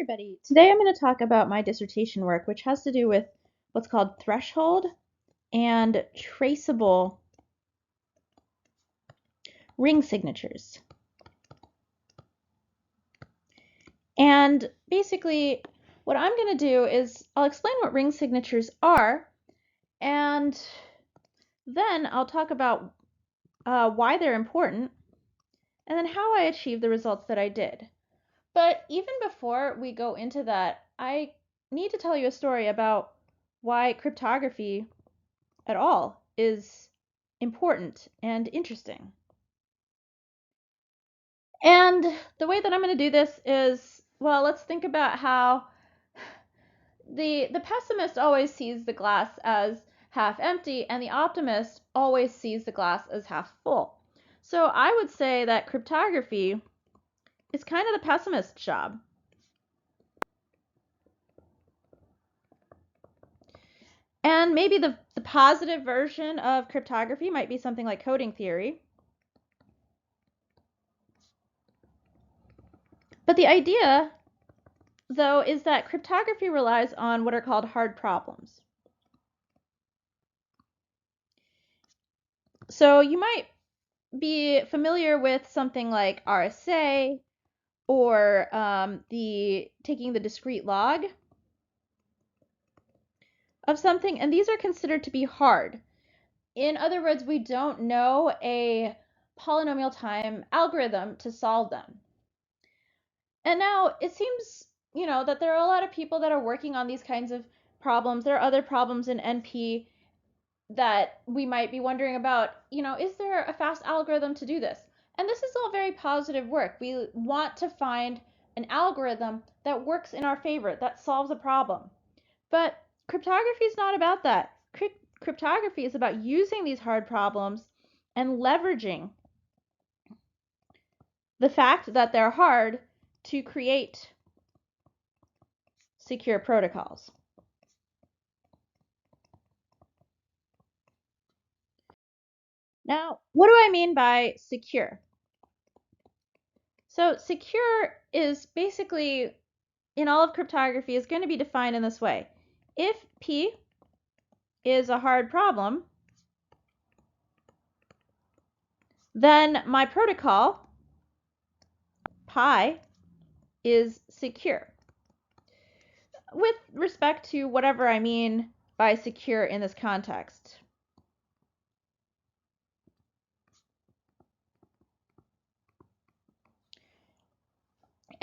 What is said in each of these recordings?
everybody. Today I'm going to talk about my dissertation work, which has to do with what's called threshold and traceable ring signatures. And basically, what I'm going to do is I'll explain what ring signatures are, and then I'll talk about why they're important, and then how I achieved the results that I did. But even before we go into that, I need to tell you a story about why cryptography at all is important and interesting. And the way that I'm going to do this is, well, let's think about how the pessimist always sees the glass as half empty and the optimist always sees the glass as half full. So I would say that cryptography is kind of the pessimist's job. And maybe the positive version of cryptography might be something like coding theory. But the idea, though, is that cryptography relies on what are called hard problems. So you might be familiar with something like RSA or taking the discrete log of something, and these are considered to be hard. In other words, we don't know a polynomial time algorithm to solve them. And now it seems, that there are a lot of people that are working on these kinds of problems. There are other problems in NP that we might be wondering about, is there a fast algorithm to do this? And this is all very positive work. We want to find an algorithm that works in our favor, that solves a problem. But cryptography is not about that. Cryptography is about using these hard problems and leveraging the fact that they're hard to create secure protocols. Now, what do I mean by secure? So secure is basically, in all of cryptography, is going to be defined in this way. If P is a hard problem, then my protocol, pi, is secure. With respect to whatever I mean by secure in this context.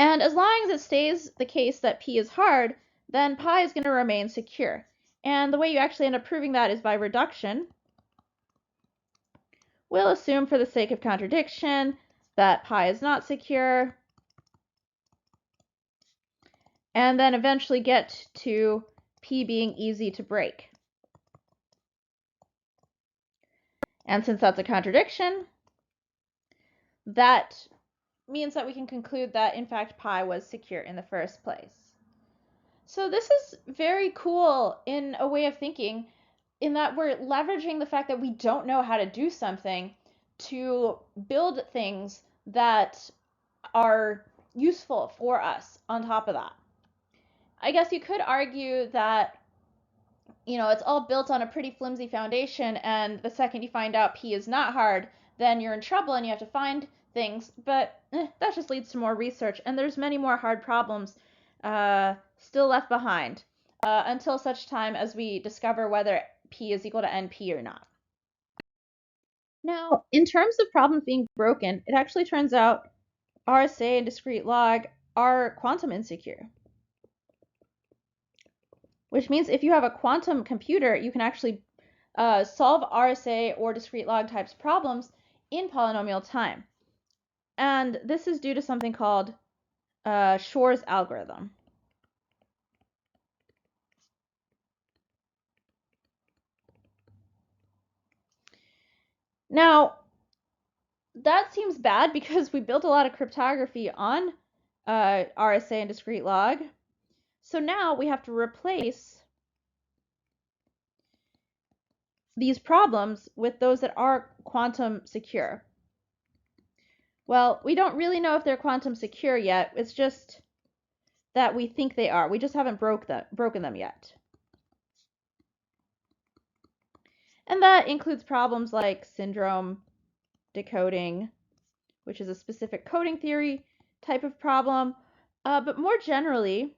And as long as it stays the case that P is hard, then pi is going to remain secure. And the way you actually end up proving that is by reduction. We'll assume for the sake of contradiction that pi is not secure, and then eventually get to P being easy to break. And since that's a contradiction, that means that we can conclude that, in fact, pi was secure in the first place. So this is very cool in a way of thinking, in that we're leveraging the fact that we don't know how to do something to build things that are useful for us on top of that. I guess you could argue that, it's all built on a pretty flimsy foundation, and the second you find out P is not hard, then you're in trouble and you have to find things. But that just leads to more research, and there's many more hard problems still left behind until such time as we discover whether P is equal to NP or not. Now, in terms of problems being broken, it actually turns out RSA and discrete log are quantum insecure. Which means if you have a quantum computer, you can actually solve RSA or discrete log types problems in polynomial time. And this is due to something called Shor's algorithm. Now, that seems bad because we built a lot of cryptography on RSA and discrete log. So now we have to replace these problems with those that are quantum secure. Well, we don't really know if they're quantum secure yet. It's just that we think they are. We just haven't broken them yet. And that includes problems like syndrome decoding, which is a specific coding theory type of problem. But more generally,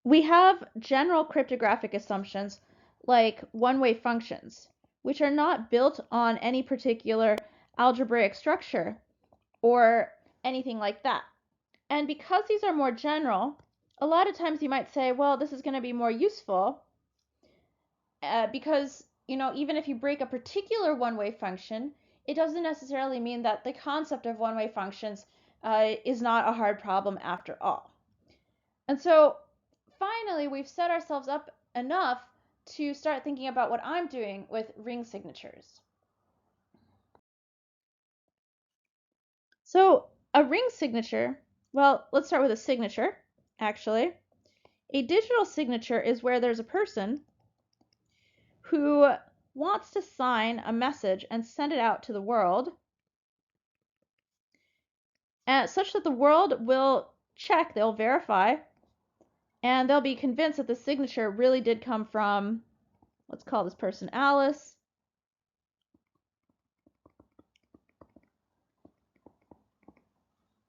we have general cryptographic assumptions like one-way functions, which are not built on any particular algebraic structure or anything like that. And because these are more general, a lot of times you might say, well, this is going to be more useful because, even if you break a particular one-way function, it doesn't necessarily mean that the concept of one-way functions is not a hard problem after all. And so finally, we've set ourselves up enough to start thinking about what I'm doing with ring signatures. So a ring signature, well, let's start with a signature, actually. A digital signature is where there's a person who wants to sign a message and send it out to the world, such that the world will check, they'll verify, and they'll be convinced that the signature really did come from, let's call this person Alice.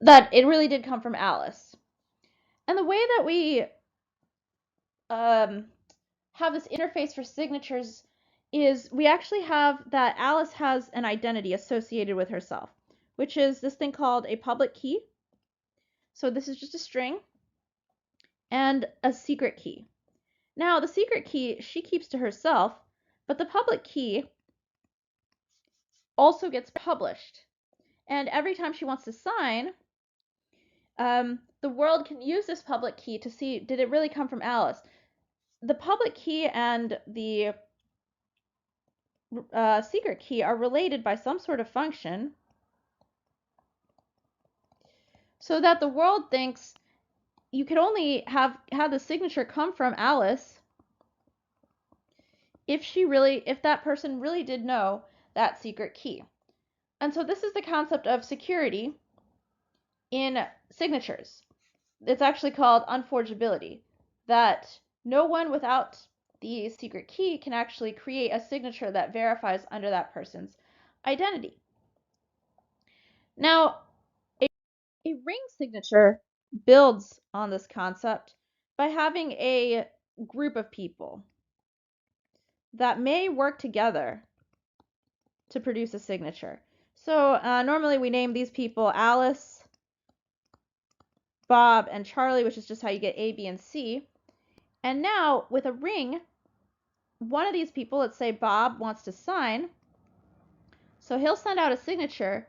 That it really did come from Alice. And the way that we have this interface for signatures is we actually have that Alice has an identity associated with herself, which is this thing called a public key. So this is just a string, and a secret key. Now, the secret key she keeps to herself, but the public key also gets published. And every time she wants to sign, the world can use this public key to see, did it really come from Alice? The public key and the secret key are related by some sort of function, so that the world thinks you could only have the signature come from Alice if that person really did know that secret key. And so this is the concept of security in signatures. It's actually called unforgeability, that no one without the secret key can actually create a signature that verifies under that person's identity. Now, a ring signature builds on this concept by having a group of people that may work together to produce a signature. So normally we name these people Alice, Bob, and Charlie, which is just how you get A, B, and C. And now with a ring, one of these people, let's say Bob, wants to sign. So he'll send out a signature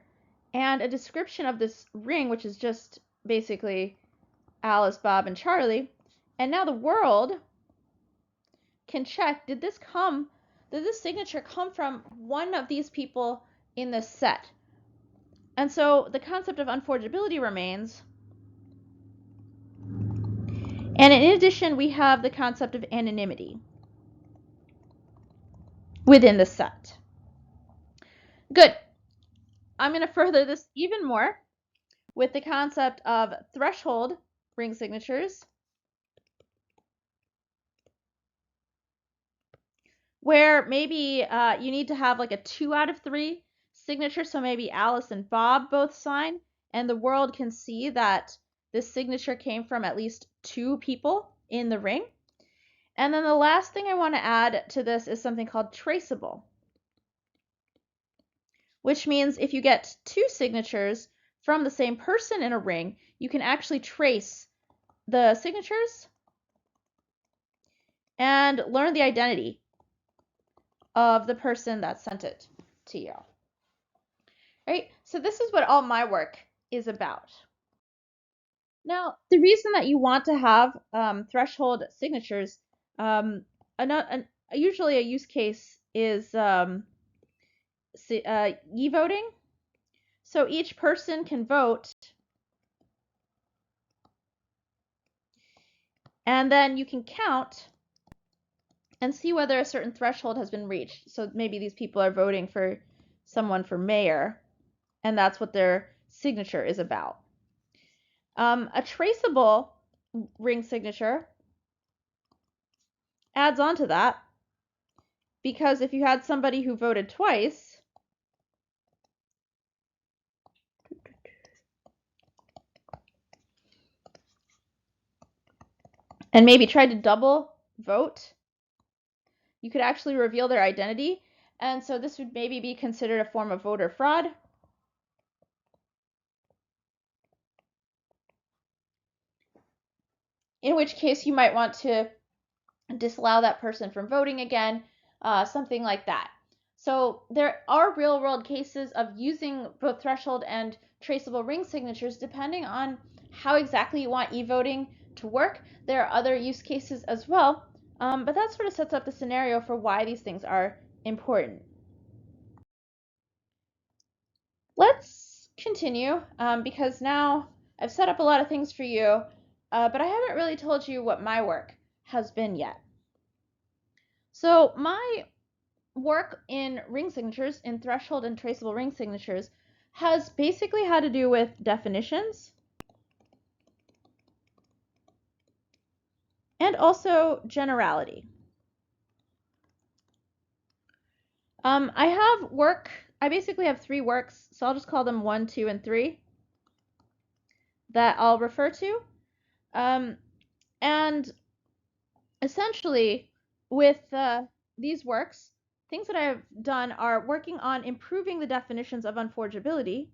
and a description of this ring, which is just basically Alice, Bob, and Charlie. And now the world can check, did this signature come from one of these people in this set? And so the concept of unforgeability remains. And in addition, we have the concept of anonymity within the set. Good. I'm going to further this even more with the concept of threshold ring signatures, where maybe you need to have like a 2 out of 3 signature. So maybe Alice and Bob both sign, and the world can see that this signature came from at least 2 people in the ring. And then the last thing I want to add to this is something called traceable, which means if you get 2 signatures from the same person in a ring, you can actually trace the signatures and learn the identity of the person that sent it to you. Right? So this is what all my work is about. Now, the reason that you want to have threshold signatures, usually a use case is e-voting. So each person can vote, and then you can count and see whether a certain threshold has been reached. So maybe these people are voting for someone for mayor, and that's what they're signature is about. A traceable ring signature adds on to that, because if you had somebody who voted twice, and maybe tried to double vote, you could actually reveal their identity. And so this would maybe be considered a form of voter fraud. In which case you might want to disallow that person from voting again, something like that. So there are real world cases of using both threshold and traceable ring signatures depending on how exactly you want e-voting to work. There are other use cases as well, but that sort of sets up the scenario for why these things are important. Let's continue, because now I've set up a lot of things for you, but I haven't really told you what my work has been yet. So my work in ring signatures, in threshold and traceable ring signatures, has basically had to do with definitions and also generality. I basically have 3 works, so I'll just call them 1, 2, and 3 that I'll refer to. And essentially, with these works, things that I've done are working on improving the definitions of unforgeability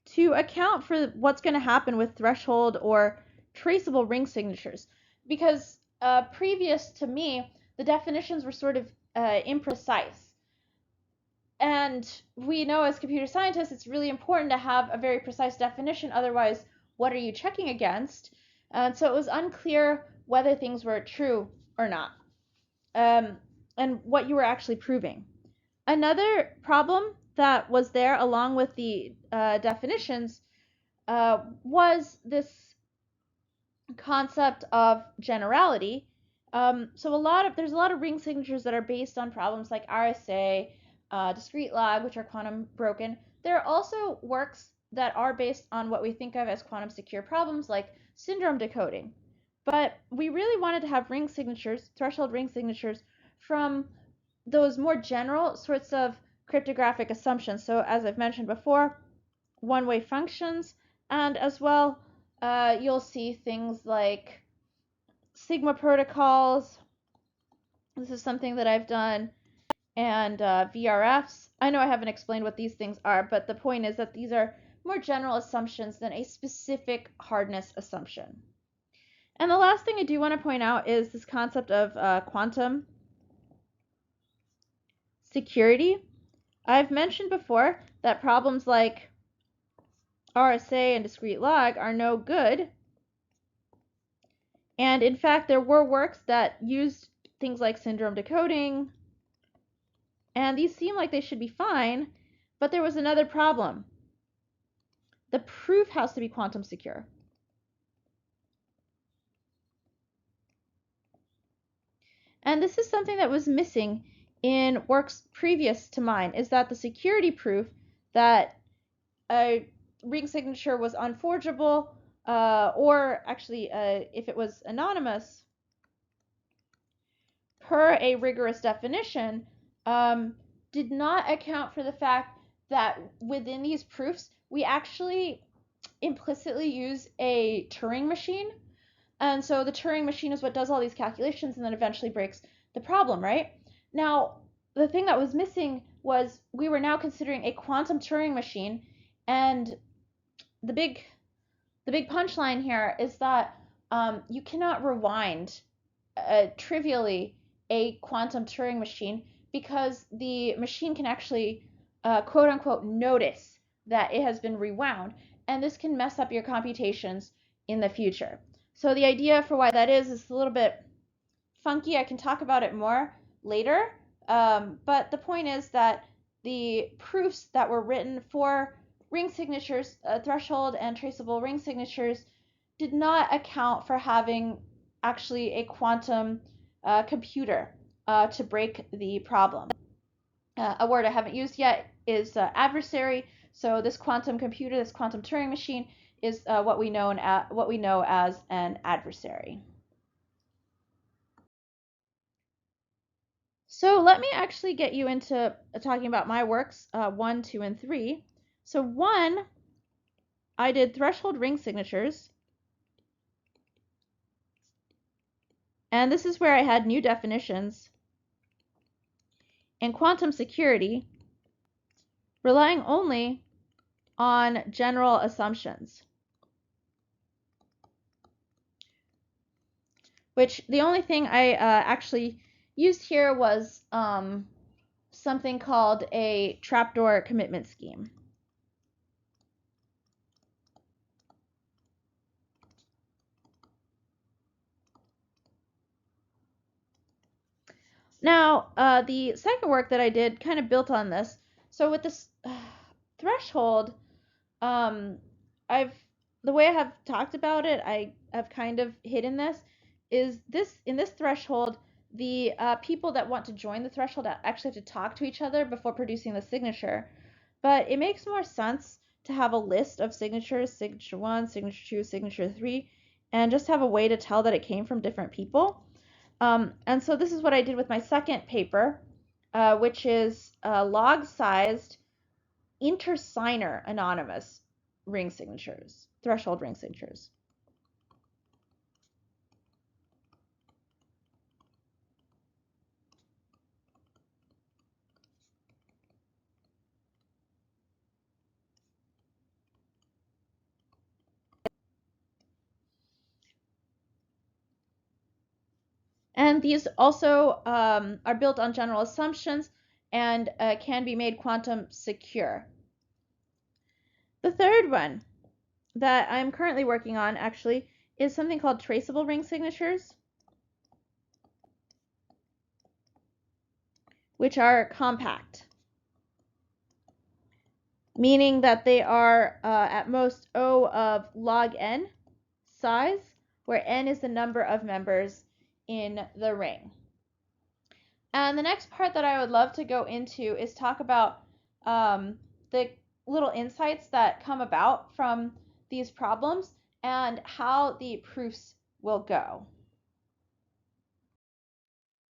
to account for what's going to happen with threshold or traceable ring signatures. Because previous to me, the definitions were sort of imprecise. And we know as computer scientists, it's really important to have a very precise definition. Otherwise, what are you checking against? And so it was unclear whether things were true or not, and what you were actually proving. Another problem that was there along with the definitions was this concept of generality. So there's a lot of ring signatures that are based on problems like RSA, discrete log, which are quantum broken. There are also works that are based on what we think of as quantum secure problems like syndrome decoding. But we really wanted to have ring signatures, threshold ring signatures, from those more general sorts of cryptographic assumptions. So as I've mentioned before, one-way functions, and as well, you'll see things like Sigma protocols. This is something that I've done, and VRFs. I know I haven't explained what these things are, but the point is that these are more general assumptions than a specific hardness assumption. And the last thing I do want to point out is this concept of quantum security. I've mentioned before that problems like RSA and discrete log are no good. And in fact, there were works that used things like syndrome decoding, and these seem like they should be fine, but there was another problem. The proof has to be quantum secure. And this is something that was missing in works previous to mine, is that the security proof that a ring signature was unforgeable, or actually if it was anonymous, per a rigorous definition, did not account for the fact that within these proofs, we actually implicitly use a Turing machine. And so the Turing machine is what does all these calculations and then eventually breaks the problem, right? Now, the thing that was missing was we were now considering a quantum Turing machine, and the big punchline here is that you cannot rewind trivially a quantum Turing machine, because the machine can actually quote unquote notice that it has been rewound, and this can mess up your computations in the future. So the idea for why that is a little bit funky. I can talk about it more later, but the point is that the proofs that were written for ring signatures, threshold and traceable ring signatures, did not account for having actually a quantum computer to break the problem. A word I haven't used yet is adversary. So this quantum computer, this quantum Turing machine, is what we know as an adversary. So let me actually get you into talking about my works 1, 2, and 3. So 1, I did threshold ring signatures. And this is where I had new definitions and quantum security, relying only on general assumptions. Which the only thing I actually used here was something called a trapdoor commitment scheme. Now, the second work that I did kind of built on this. So with this threshold, the way I have talked about it, I have kind of hidden this, is this in this threshold, the people that want to join the threshold actually have to talk to each other before producing the signature. But it makes more sense to have a list of signatures, signature 1, signature 2, signature 3, and just have a way to tell that it came from different people. And so this is what I did with my second paper, which is log-sized intersigner anonymous ring signatures, threshold ring signatures. And these also are built on general assumptions and can be made quantum secure. The third one that I'm currently working on actually is something called traceable ring signatures, which are compact, meaning that they are at most O of log n size, where n is the number of members in the ring. And the next part that I would love to go into is talk about the little insights that come about from these problems and how the proofs will go.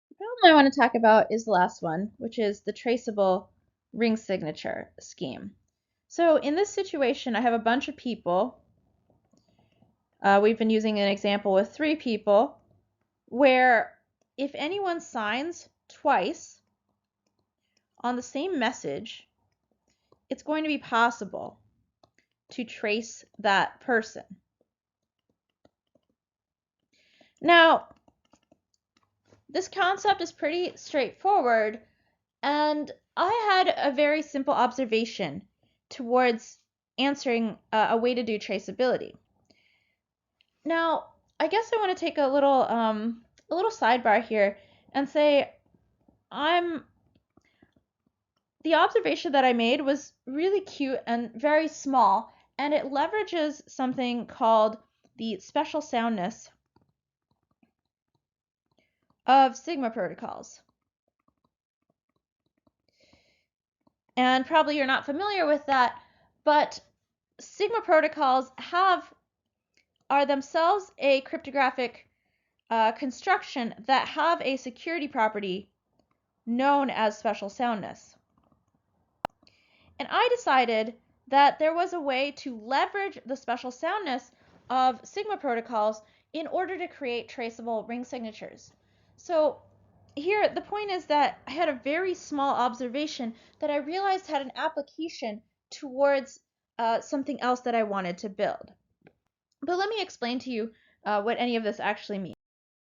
The problem I want to talk about is the last one, which is the traceable ring signature scheme. So in this situation, I have a bunch of people. We've been using an example with 3 people, where if anyone signs twice on the same message, it's going to be possible to trace that person. Now, this concept is pretty straightforward, and I had a very simple observation towards answering a way to do traceability. Now, I guess I want to take a little sidebar here and say the observation that I made was really cute and very small, and it leverages something called the special soundness of Sigma protocols. And probably you're not familiar with that, but Sigma protocols are themselves a cryptographic construction that have a security property known as special soundness. And I decided that there was a way to leverage the special soundness of Sigma protocols in order to create traceable ring signatures. So here, the point is that I had a very small observation that I realized had an application towards something else that I wanted to build. But let me explain to you what any of this actually means.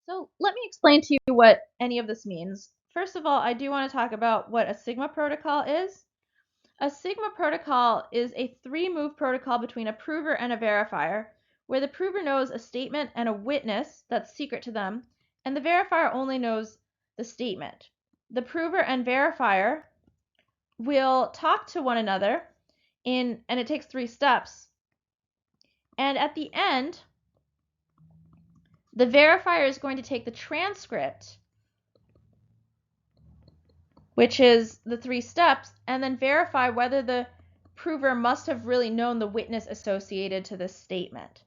So let me explain to you what any of this means. First of all, I do want to talk about what a Sigma protocol is. A Sigma protocol is a 3-move protocol between a prover and a verifier, where the prover knows a statement and a witness that's secret to them, and the verifier only knows the statement. The prover and verifier will talk to one another and it takes 3 steps. And at the end, the verifier is going to take the transcript which is the 3 steps, and then verify whether the prover must have really known the witness associated to this statement.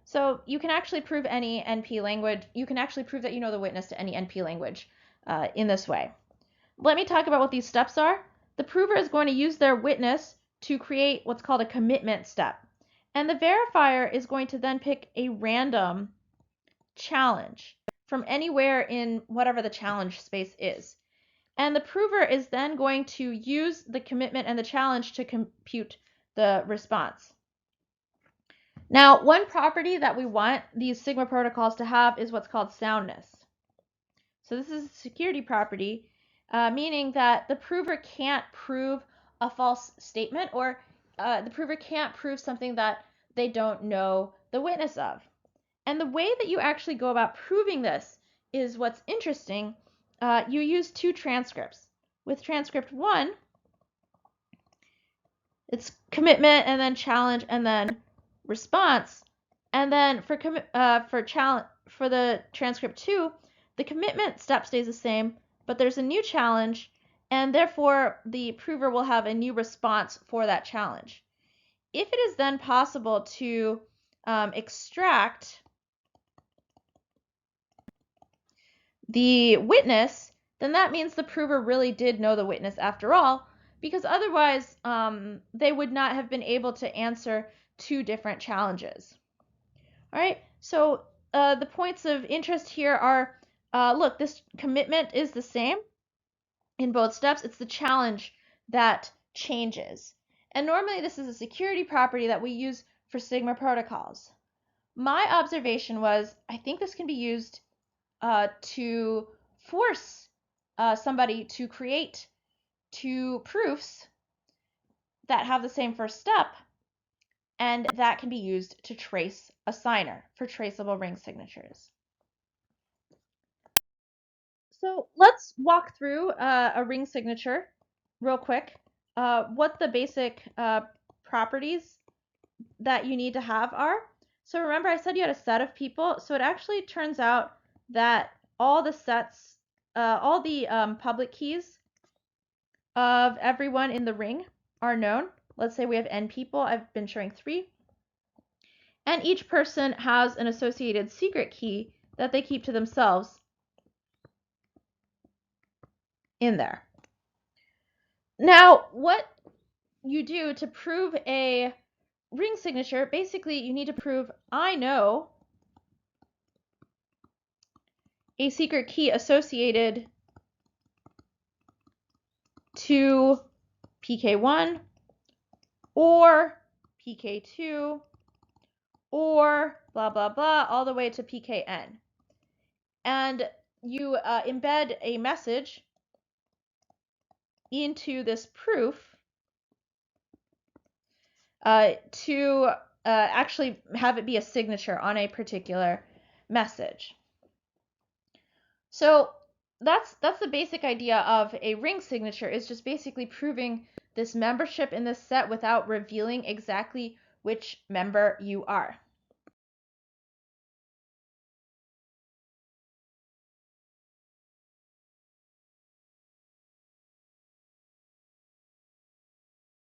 So you can actually prove any NP language. You can actually prove that you know the witness to any NP language in this way. Let me talk about what these steps are. The prover is going to use their witness to create what's called a commitment step. And the verifier is going to then pick a random challenge from anywhere in whatever the challenge space is. And the prover is then going to use the commitment and the challenge to compute the response. Now, one property that we want these Sigma protocols to have is what's called soundness. So this is a security property, meaning that the prover can't prove a false statement, or the prover can't prove something that they don't know the witness of. And the way that you actually go about proving this is what's interesting. You use 2 transcripts. With transcript 1, it's commitment and then challenge and then response. And then for the transcript 2, the commitment step stays the same, but there's a new challenge, and therefore the prover will have a new response for that challenge. If it is then possible to extract the witness, then that means the prover really did know the witness after all, because otherwise they would not have been able to answer 2 different challenges. All right, so the points of interest here are, look, this commitment is the same in both steps. It's the challenge that changes. And normally this is a security property that we use for Sigma protocols. My observation was, I think this can be used to force somebody to create 2 proofs that have the same first step, and that can be used to trace a signer for traceable ring signatures. So let's walk through a ring signature real quick. What the basic properties that you need to have are. So remember I said you had a set of people, so it actually turns out that all the sets, all the public keys of everyone in the ring are known. Let's say we have n people. I've been showing 3. And each person has an associated secret key that they keep to themselves in there. Now, what you do to prove a ring signature, basically you need to prove I know a secret key associated to PK1 or PK2 or blah, blah, blah, all the way to PKN. And you embed a message into this proof to actually have it be a signature on a particular message. So that's the basic idea of a ring signature, is just basically proving this membership in this set without revealing exactly which member you are.